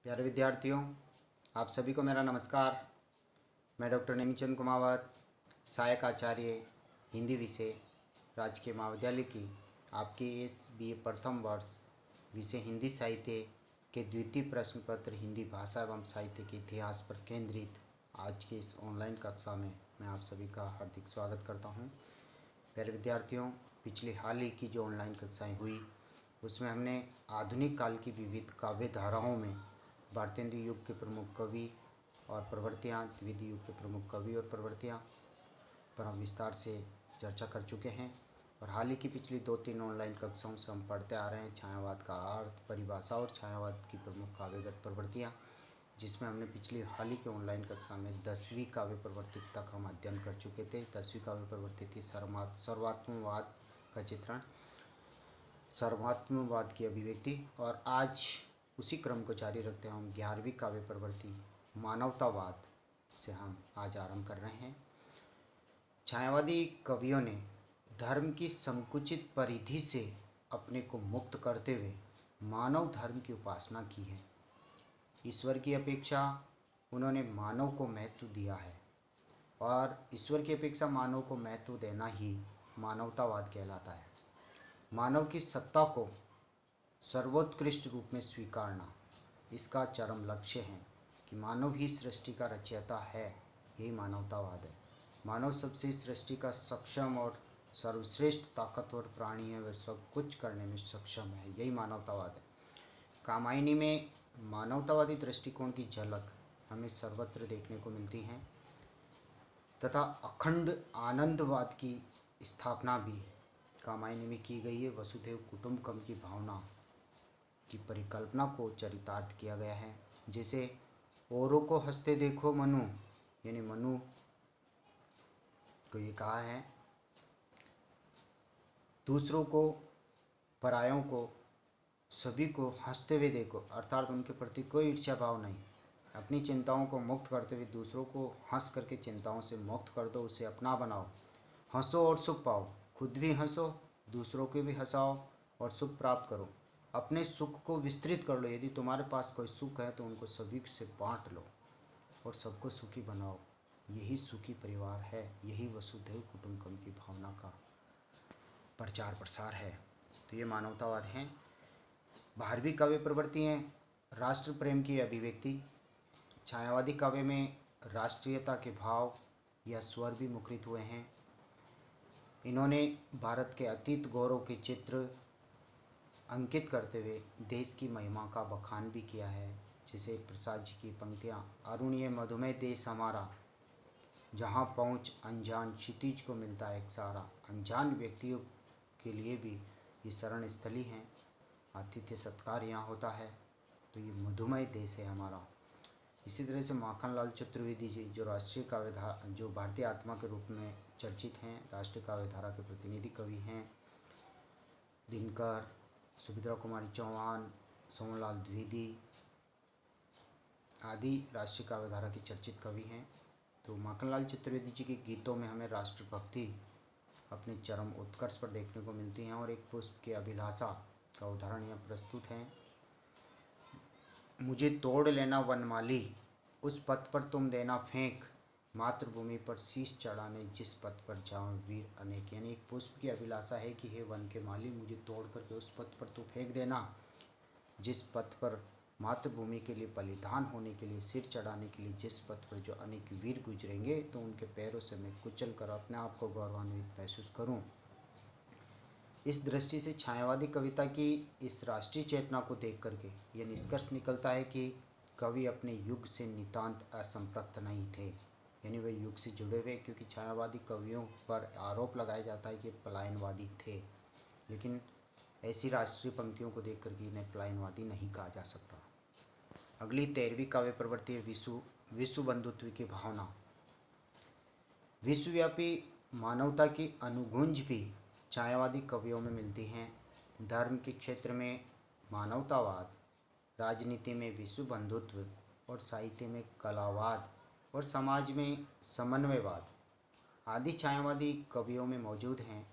प्यारे विद्यार्थियों, आप सभी को मेरा नमस्कार। मैं डॉक्टर नेमीचंद कुमावत, सहायक आचार्य हिंदी विषय, राजकीय महाविद्यालय की आपके इस बीए प्रथम वर्ष विषय हिंदी साहित्य के द्वितीय प्रश्न पत्र हिंदी भाषा एवं साहित्य के इतिहास पर केंद्रित आज की इस ऑनलाइन कक्षा में मैं आप सभी का हार्दिक स्वागत करता हूं। प्यारे विद्यार्थियों, पिछली हाल ही की जो ऑनलाइन कक्षाएं हुई उसमें हमने आधुनिक काल की विविध काव्य धाराओं में भारतेंदु युग के प्रमुख कवि और प्रवृत्तियाँ, द्वितीय युग के प्रमुख कवि और प्रवृत्तियाँ पर हम विस्तार से चर्चा कर चुके हैं। और हाल ही की पिछली 2-3 ऑनलाइन कक्षाओं से हम पढ़ते आ रहे हैं छायावाद का अर्थ, परिभाषा और छायावाद की प्रमुख काव्यगत प्रवृत्तियाँ, जिसमें हमने पिछली हाल ही के ऑनलाइन कक्षा में 10वीं काव्य प्रवृत्ति तक हम अध्ययन कर चुके थे। 10वीं काव्य प्रवृत्ति थी सर्वात्मवाद का चित्रण, सर्वात्मवाद की अभिव्यक्ति। और आज उसी क्रम को जारी रखते हैं हम 11वीं काव्य प्रवृत्ति मानवतावाद से हम आज आरंभ कर रहे हैं। छायावादी कवियों ने धर्म की संकुचित परिधि से अपने को मुक्त करते हुए मानव धर्म की उपासना की है। ईश्वर की अपेक्षा उन्होंने मानव को महत्व दिया है और ईश्वर की अपेक्षा मानव को महत्व देना ही मानवतावाद कहलाता है। मानव की सत्ता को सर्वोत्कृष्ट रूप में स्वीकारना इसका चरम लक्ष्य है कि मानव ही सृष्टि का रचयिता है। यही मानवतावाद है। मानव सबसे सृष्टि का सक्षम और सर्वश्रेष्ठ ताकतवर प्राणी है, वह सब कुछ करने में सक्षम है। यही मानवतावाद है। कामायनी में मानवतावादी दृष्टिकोण की झलक हमें सर्वत्र देखने को मिलती है तथा अखंड आनंदवाद की स्थापना भी कामायनी में की गई है। वसुधैव कुटुंबकम की भावना की परिकल्पना को चरितार्थ किया गया है। जैसे औरों को हंसते देखो मनु, यानी मनु को ये कहा है दूसरों को, परायों को, सभी को हंसते हुए देखो, अर्थात उनके प्रति कोई ईर्ष्या भाव नहीं। अपनी चिंताओं को मुक्त करते हुए दूसरों को हंस करके चिंताओं से मुक्त कर दो, उसे अपना बनाओ। हंसो और सुख पाओ, खुद भी हंसो, दूसरों को भी हंसाओ और सुख प्राप्त करो। अपने सुख को विस्तृत कर लो। यदि तुम्हारे पास कोई सुख है तो उनको सभी से बांट लो और सबको सुखी बनाओ। यही सुखी परिवार है। यही वसुधैव कुटुंबकम की भावना का प्रचार प्रसार है। तो ये मानवतावाद है। 12वीं काव्य प्रवृत्ति है राष्ट्र प्रेम की अभिव्यक्ति। छायावादी काव्य में राष्ट्रीयता के भाव या स्वर भी मुखरित हुए हैं। इन्होंने भारत के अतीत गौरव के चित्र अंकित करते हुए देश की महिमा का बखान भी किया है। जैसे प्रसाद जी की पंक्तियाँ, अरुणीय मधुमेह देश हमारा, जहाँ पहुँच अनजान क्षितिज को मिलता है एक सहारा। अनजान व्यक्तियों के लिए भी ये शरण स्थली हैं, आतिथ्य सत्कार यहाँ होता है। तो ये मधुमेह देश है हमारा। इसी तरह से माखनलाल चतुर्वेदी जी, जो राष्ट्रीय काव्यधारा, जो भारतीय आत्मा के रूप में चर्चित हैं, राष्ट्रीय काव्यधारा के प्रतिनिधि कवि हैं। दिनकर, सुभद्रा कुमारी चौहान, सोमलाल द्विवेदी आदि राष्ट्रीय काव्यधारा के चर्चित कवि हैं। तो माखनलाल चतुर्वेदी जी के गीतों में हमें राष्ट्रभक्ति अपने चरम उत्कर्ष पर देखने को मिलती हैं। और एक पुष्प की अभिलाषा का उदाहरण यहाँ प्रस्तुत है। मुझे तोड़ लेना वनमाली, उस पथ पर तुम देना फेंक, मातृभूमि पर शीश चढ़ाने जिस पथ पर जाऊं वीर अनेक। यानी एक पुष्प की अभिलाषा है कि हे वन के माली, मुझे तोड़ करके उस पथ पर तू फेंक देना जिस पथ पर मातृभूमि के लिए बलिदान होने के लिए, सिर चढ़ाने के लिए, जिस पथ पर जो अनेक वीर गुजरेंगे, तो उनके पैरों से मैं कुचल कर अपने आप को गौरवान्वित महसूस करूं। इस दृष्टि से छायावादी कविता की इस राष्ट्रीय चेतना को देख करके यह निष्कर्ष निकलता है कि कवि अपने युग से नितांत असंपृक्त नहीं थे। यानी वे युग से जुड़े हुए, क्योंकि छायावादी कवियों पर आरोप लगाया जाता है कि पलायनवादी थे, लेकिन ऐसी राष्ट्रीय पंक्तियों को देख करके इन्हें पलायनवादी नहीं कहा जा सकता। अगली 13वीं काव्य प्रवृत्ति है विश्व बंधुत्व की भावना। विश्वव्यापी मानवता की अनुगुंज भी छायावादी कवियों में मिलती हैं। धर्म के क्षेत्र में मानवतावाद, राजनीति में विश्व बंधुत्व और साहित्य में कलावाद और समाज में समन्वयवाद आदि छायावादी कवियों में मौजूद हैं।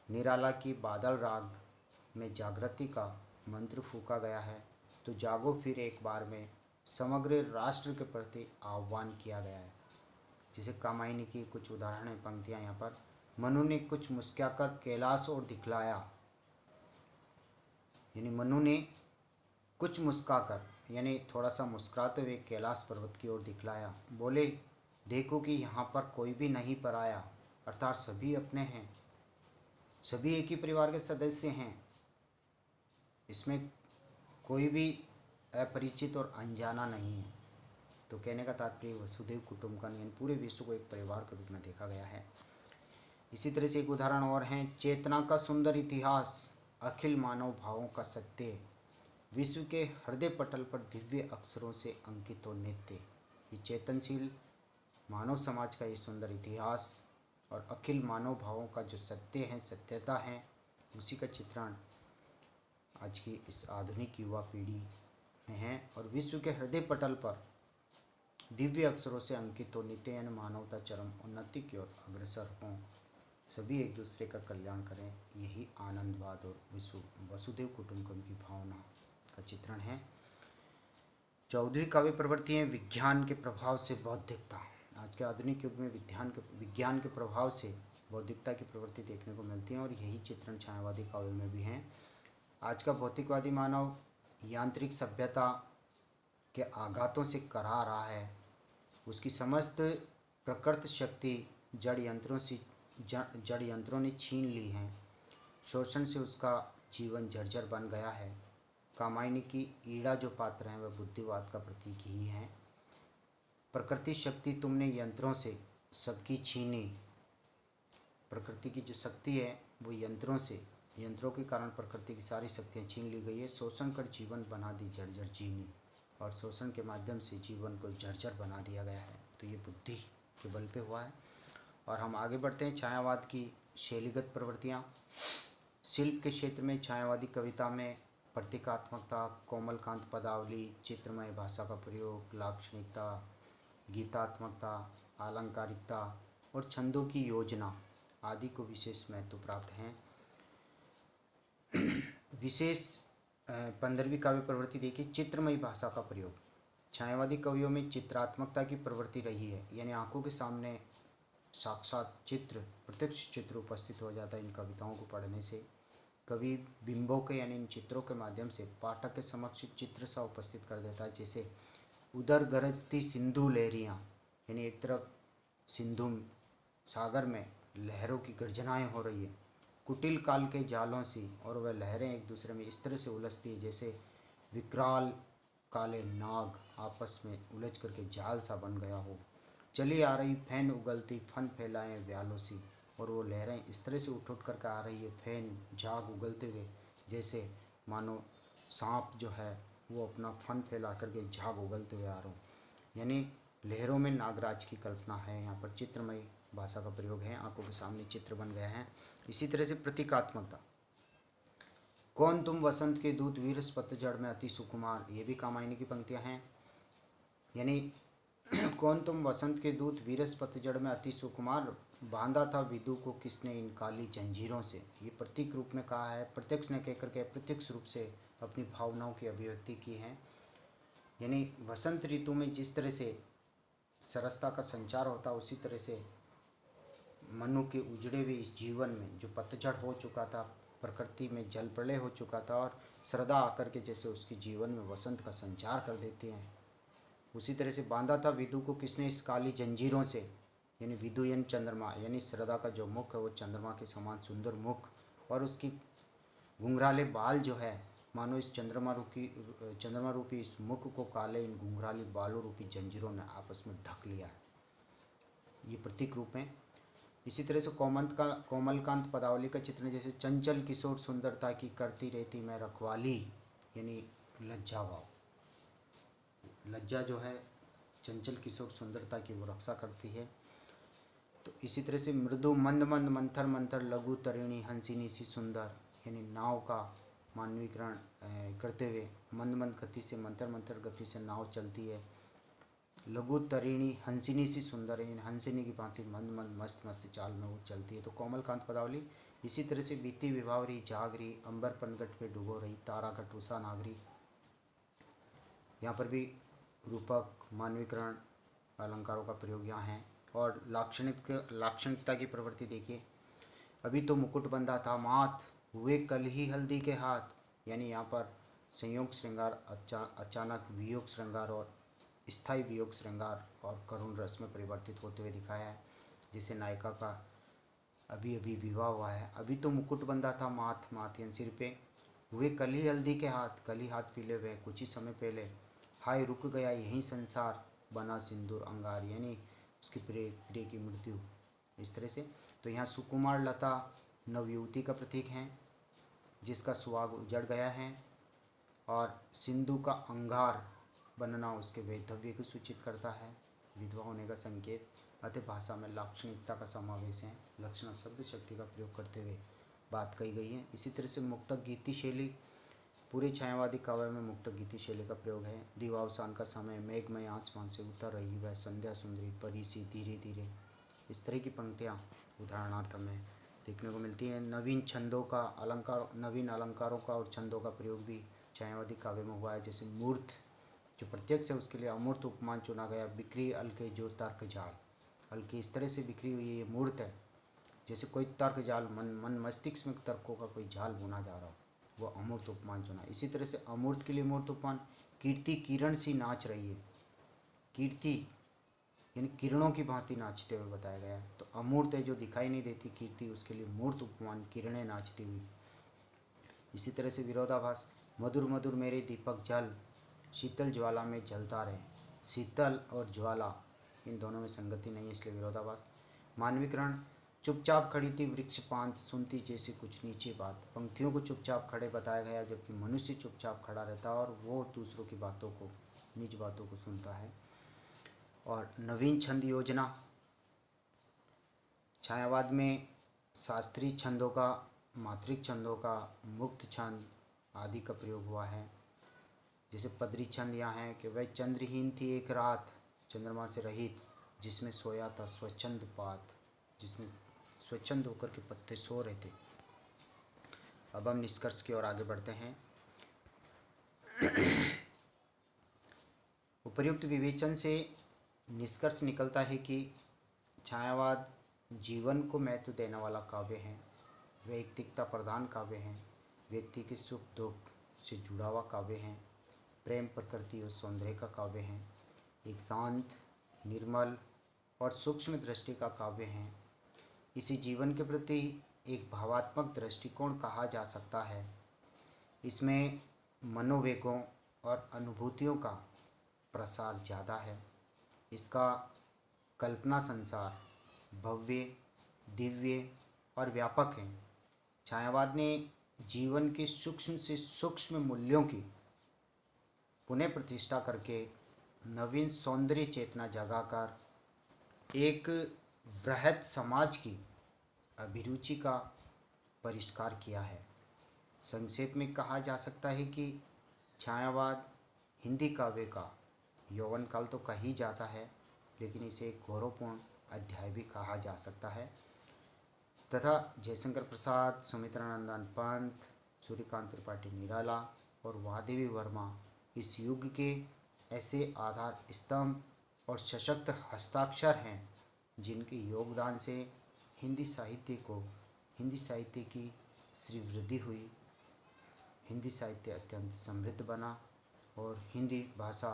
निराला की बादल राग में जागृति का मंत्र फूंका गया है। तो जागो फिर एक बार में समग्र राष्ट्र के प्रति आह्वान किया गया है। जैसे कामायनी की कुछ उदाहरण पंक्तियाँ यहाँ पर। मनु ने कुछ मुस्कुराकर कैलाश और दिखलाया, यानी मनु ने कुछ मुस्कुराकर यानी थोड़ा सा मुस्कुराते हुए कैलाश पर्वत की ओर दिखलाया। बोले, देखो कि यहाँ पर कोई भी नहीं पराया, अर्थात सभी अपने हैं, सभी एक ही परिवार के सदस्य हैं, इसमें कोई भी अपरिचित और अनजाना नहीं है। तो कहने का तात्पर्य वसुधैव कुटुंबकम यानी पूरे विश्व को एक परिवार के रूप में देखा गया है। इसी तरह से एक उदाहरण और है, चेतना का सुंदर इतिहास, अखिल मानव भावों का सत्य, विश्व के हृदय पटल पर दिव्य अक्षरों से अंकित हो नित्य। ये चेतनशील मानव समाज का ये सुंदर इतिहास और अखिल मानव भावों का जो सत्य है, सत्यता है, उसी का चित्रण आज की इस आधुनिक युवा पीढ़ी में है। और विश्व के हृदय पटल पर दिव्य अक्षरों से अंकित हो नित्य यानी मानवता चरम उन्नति की ओर अग्रसर हों, सभी एक दूसरे का कल्याण करें, यही आनंदवाद और विश्व वसुधैव कुटुंबकम की भावना का चित्रण है। 14वीं काव्य प्रवृत्ति है विज्ञान के प्रभाव से बौद्धिकता। आज के आधुनिक युग में विज्ञान के प्रभाव से बौद्धिकता की प्रवृत्ति देखने को मिलती है और यही चित्रण छायावादी काव्य में भी हैं। आज का भौतिकवादी मानव यांत्रिक सभ्यता के आघातों से करा रहा है, उसकी समस्त प्रकृति शक्ति जड़ यंत्रों ने छीन ली हैं, शोषण से उसका जीवन जर्जर बन गया है। कामायनी की ईड़ा जो पात्र हैं वह बुद्धिवाद का प्रतीक ही हैं। प्रकृति शक्ति तुमने यंत्रों से सबकी छीनी, प्रकृति की जो शक्ति है वो यंत्रों के कारण प्रकृति की सारी शक्तियाँ छीन ली गई है। शोषण कर जीवन बना दी जर्जर जीनी, और शोषण के माध्यम से जीवन को जर्जर बना दिया गया है। तो ये बुद्धि के बल पे हुआ है। और हम आगे बढ़ते हैं, छायावाद की शैलीगत प्रवृत्तियाँ। शिल्प के क्षेत्र में छायावादी कविता में प्रतीकात्मकता, कोमलकांत पदावली, चित्रमय भाषा का प्रयोग, लाक्षणिकता, गीतात्मकता, आलंकारिकता और छंदों की योजना आदि को विशेष महत्व प्राप्त हैं। विशेष 15वीं काव्य प्रवृत्ति देखिए, चित्रमयी भाषा का प्रयोग। छायावादी कवियों में चित्रात्मकता की प्रवृत्ति रही है, यानी आंखों के सामने साक्षात चित्र, प्रत्यक्ष चित्र उपस्थित हो जाता है। इन कविताओं को पढ़ने से कवि बिंबों के यानी इन चित्रों के माध्यम से पाठक के समक्ष चित्र सा उपस्थित कर देता है। जैसे उधर गरजती सिंधु लहरियाँ, यानी एक तरफ सिंधु सागर में लहरों की गर्जनाएं हो रही है, कुटिल काल के जालों सी, और वह लहरें एक दूसरे में इस तरह से उलझती है जैसे विकराल काले नाग आपस में उलझ करके जाल सा बन गया हो। चली आ रही फैन उगलती फन फैलाए व्यालों सी, और वो लहरें इस तरह से उठ करके आ रही है, फैन झाग उगलते हुए, जैसे मानो सांप जो है वो अपना फन फैला करके झाग उगलते हुए आ रहा हो। यानी लहरों में नागराज की कल्पना है। यहाँ पर चित्रमय भाषा का प्रयोग है, आंखों के सामने चित्र बन गए हैं। इसी तरह से प्रतीकात्मकता, कौन तुम वसंत के दूत वीरस पतझड़ में अति सुकुमार, ये भी कामायनी की पंक्तियाँ हैं। यानी कौन तुम वसंत के दूत वीरस पतझड़ में अति सुकुमार, बांधा था विदु को किसने इन काली जंजीरों से। ये प्रतीक रूप में कहा है, प्रत्यक्ष ने कहकर के प्रत्यक्ष रूप से अपनी भावनाओं की अभिव्यक्ति की है। यानी वसंत ऋतु में जिस तरह से सरसता का संचार होता है, उसी तरह से मनु के उजड़े हुए इस जीवन में जो पतझड़ हो चुका था, प्रकृति में जल प्रलय हो चुका था, और श्रद्धा आकर के जैसे उसके जीवन में वसंत का संचार कर देते हैं, उसी तरह से बांधा था विदु को किसने इस काली जंजीरों से। यानी विदु यानी चंद्रमा, यानी श्रद्धा का जो मुख है वो चंद्रमा के समान सुंदर मुख, और उसकी घुंघराले बाल जो है मानो इस चंद्रमा रूपी इस मुख को काले इन घुंघराले बालों रूपी जंजीरों ने आपस में ढक लिया है। ये प्रतीक रूप में। इसी तरह से कोमलकांत पदावली का चित्रण, जैसे चंचल किशोर सुंदरता की करती रहती मैं रखवाली, यानी लज्जा भाव। लज्जा जो है चंचल किशोर सुंदरता की वो रक्षा करती है। तो इसी तरह से मृदु मंद मंद मंथर मंथर लघु तरिणी हंसिनी सी सुंदर, यानी नाव का मानवीकरण करते हुए मंद मंद गति से मंथर मंथर गति से नाव चलती है। लघु तरिणी हंसिनी सी सुंदर है, हंसिनी की भांति मंद मंद मस्त मस्त चाल में वो चलती है। तो कोमलकांत पदावली। इसी तरह से बीती विभावरी जाग रही, अंबर पनघट पे डूबो रही, तारा घट उषा नागरी। यहाँ पर भी रूपक, मानवीकरण अलंकारों का प्रयोग यहाँ है। और लाक्षणिकता की प्रवृत्ति देखिए, अभी तो मुकुट बंधा था माथ, हुए कल ही हल्दी के हाथ। यानी यहाँ पर संयोग श्रृंगार, अचानक वियोग श्रृंगार और स्थायी वियोग श्रृंगार और करुण रस में परिवर्तित होते हुए दिखाया है। जिसे नायिका का अभी अभी विवाह हुआ है, अभी तो मुकुट बंधा था माथ, माथ यानी सिर पे, हुए कल ही हल्दी के हाथ, कल ही हाथ पीले हुए कुछ ही समय पहले, हाय रुक गया यही संसार, बना सिंदूर अंगार। यानी उसकी प्रिय की मृत्यु। इस तरह से तो यहाँ सुकुमार लता नवयुवती का प्रतीक है जिसका सुहाग उजड़ गया है, और सिंधु का अंगार बनना उसके वैधव्य को सूचित करता है, विधवा होने का संकेत। अतः भाषा में लाक्षणिकता का समावेश है, लक्षण शब्द शक्ति का प्रयोग करते हुए बात कही गई है। इसी तरह से मुक्तक गीति शैली, पूरे छायावादी काव्य में मुक्तक गीति शैली का प्रयोग है। दिवावसान का समय, मेघमय आसमान से उतर रही वह संध्या सुंदरी परी सी धीरे धीरे। इस तरह की पंक्तियाँ उदाहरणार्थ हमें देखने को मिलती हैं। नवीन छंदों का अलंकार, नवीन अलंकारों का और छंदों का प्रयोग भी छायावादी काव्य में हुआ है। जैसे मूर्त जो प्रत्यक्ष है उसके लिए अमूर्त उपमान चुना गया, बिखरी अलके जो तर्क जाल। हल्की इस तरह से बिखरी हुई ये मूर्त है, जैसे कोई तर्क जाल, मन मस्तिष्क में तर्कों का कोई जाल बुना जा रहा हो, वो अमूर्त उपमान चुना। इसी तरह से अमूर्त के लिए मूर्त उपमान, कीर्ति किरण सी नाच रही है। कीर्ति यानी किरणों की भांति नाचते हुए बताया गया है। तो अमूर्त है जो दिखाई नहीं देती कीर्ति, उसके लिए मूर्त उपमान किरणें नाचती हुई। इसी तरह से विरोधाभास, मधुर मधुर मेरे दीपक जल, शीतल ज्वाला में जलता रहे। शीतल और ज्वाला इन दोनों में संगति नहीं है, इसलिए विरोधाभास। मानवीकरण, चुपचाप खड़ी थी वृक्ष पांत, सुनती जैसे कुछ नीचे बात। पंक्तियों को चुपचाप खड़े बताया गया, जबकि मनुष्य चुपचाप खड़ा रहता है और वो दूसरों की बातों को, निज बातों को सुनता है। और नवीन छंद योजना, छायावाद में शास्त्रीय छंदों का, मात्रिक छंदों का, मुक्त छंद आदि का प्रयोग हुआ है। जैसे पदरी छंद यहाँ है कि वह चंद्रहीन थी एक रात, चंद्रमा से रहित, जिसमें सोया था स्वच्छंद पात, जिसमें स्वच्छंद होकर के पत्ते सो रहे थे। अब हम निष्कर्ष की ओर आगे बढ़ते हैं। उपर्युक्त विवेचन से निष्कर्ष निकलता है कि छायावाद जीवन को महत्व देने वाला काव्य है, वैयक्तिकता प्रधान काव्य है, व्यक्ति के सुख दुख से जुड़ा हुआ काव्य है, प्रेम प्रकृति और सौंदर्य का काव्य है, एक शांत, निर्मल और सूक्ष्म दृष्टि का काव्य है। इसी जीवन के प्रति एक भावात्मक दृष्टिकोण कहा जा सकता है। इसमें मनोवेगों और अनुभूतियों का प्रसार ज़्यादा है। इसका कल्पना संसार भव्य, दिव्य और व्यापक है। छायावाद ने जीवन के सूक्ष्म से सूक्ष्म मूल्यों की पुनः प्रतिष्ठा करके नवीन सौंदर्य चेतना जगाकर एक वृहद समाज की अभिरुचि का परिष्कार किया है। संक्षेप में कहा जा सकता है कि छायावाद हिंदी काव्य का यौवन काल तो कहा ही जाता है, लेकिन इसे एक गौरवपूर्ण अध्याय भी कहा जा सकता है। तथा जयशंकर प्रसाद, सुमित्रानंदन पंत, सूर्यकांत त्रिपाठी निराला और वादेवी वर्मा इस युग के ऐसे आधार स्तंभ और सशक्त हस्ताक्षर हैं जिनके योगदान से हिंदी साहित्य की श्रीवृद्धि हुई, हिंदी साहित्य अत्यंत समृद्ध बना और हिंदी भाषा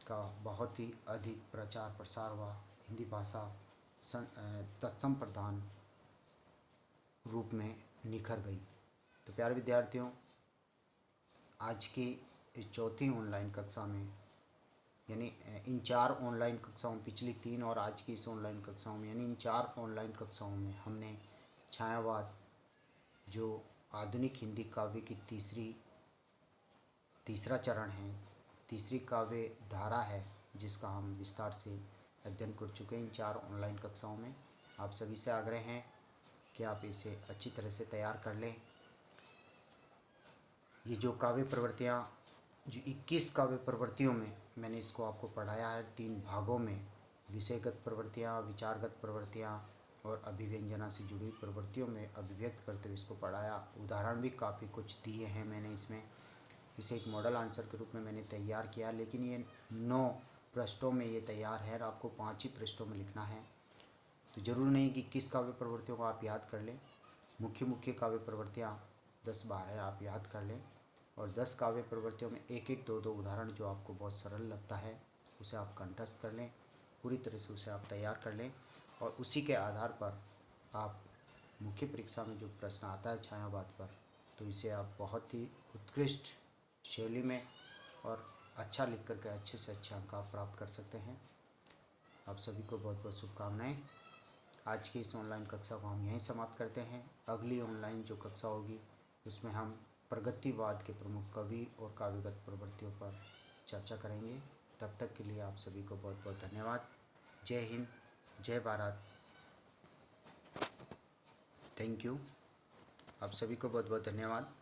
का बहुत ही अधिक प्रचार प्रसार हुआ। हिंदी भाषा तत्सम प्रधान रूप में निखर गई। तो प्यारे विद्यार्थियों, आज की इस चौथी ऑनलाइन कक्षा में, यानी इन 4 ऑनलाइन कक्षाओं, पिछली 3 और आज की इस ऑनलाइन कक्षाओं में, यानी इन 4 ऑनलाइन कक्षाओं में हमने छायावाद जो आधुनिक हिंदी काव्य की तीसरा चरण है, तीसरी काव्य धारा है, जिसका हम विस्तार से अध्ययन कर चुके हैं इन 4 ऑनलाइन कक्षाओं में। आप सभी से आग्रह है कि आप इसे अच्छी तरह से तैयार कर लें। ये जो काव्य प्रवृत्तियाँ, जो 21 काव्य प्रवृत्तियों में मैंने इसको आपको पढ़ाया है 3 भागों में, विषयगत प्रवृत्तियाँ, विचारगत प्रवृत्तियाँ और अभिव्यंजना से जुड़ी प्रवृत्तियों में अभिव्यक्त करते हुए इसको पढ़ाया। उदाहरण भी काफ़ी कुछ दिए हैं मैंने इसमें। इसे एक मॉडल आंसर के रूप में मैंने तैयार किया, लेकिन ये 9 पृष्ठों में ये तैयार है और आपको 5 ही पृष्ठों में लिखना है। तो ज़रूर नहीं कि किस काव्य प्रवृत्तियों को आप याद कर लें, मुख्य मुख्य काव्य प्रवृत्तियाँ 10-12 आप याद कर लें और 10 काव्य प्रवृत्तियों में एक एक दो दो उदाहरण जो आपको बहुत सरल लगता है उसे आप कंठस्थ कर लें, पूरी तरह से उसे आप तैयार कर लें और उसी के आधार पर आप मुख्य परीक्षा में जो प्रश्न आता है छायावाद पर, तो इसे आप बहुत ही उत्कृष्ट शैली में और अच्छा लिख करके अच्छे से अच्छे अंक आप प्राप्त कर सकते हैं। आप सभी को बहुत बहुत शुभकामनाएं। आज की इस ऑनलाइन कक्षा को हम यहीं समाप्त करते हैं। अगली ऑनलाइन जो कक्षा होगी उसमें हम प्रगतिवाद के प्रमुख कवि और काव्यगत प्रवृत्तियों पर चर्चा करेंगे। तब तक के लिए आप सभी को बहुत बहुत धन्यवाद। जय हिंद, जय भारत, थैंक यू। आप सभी को बहुत बहुत धन्यवाद।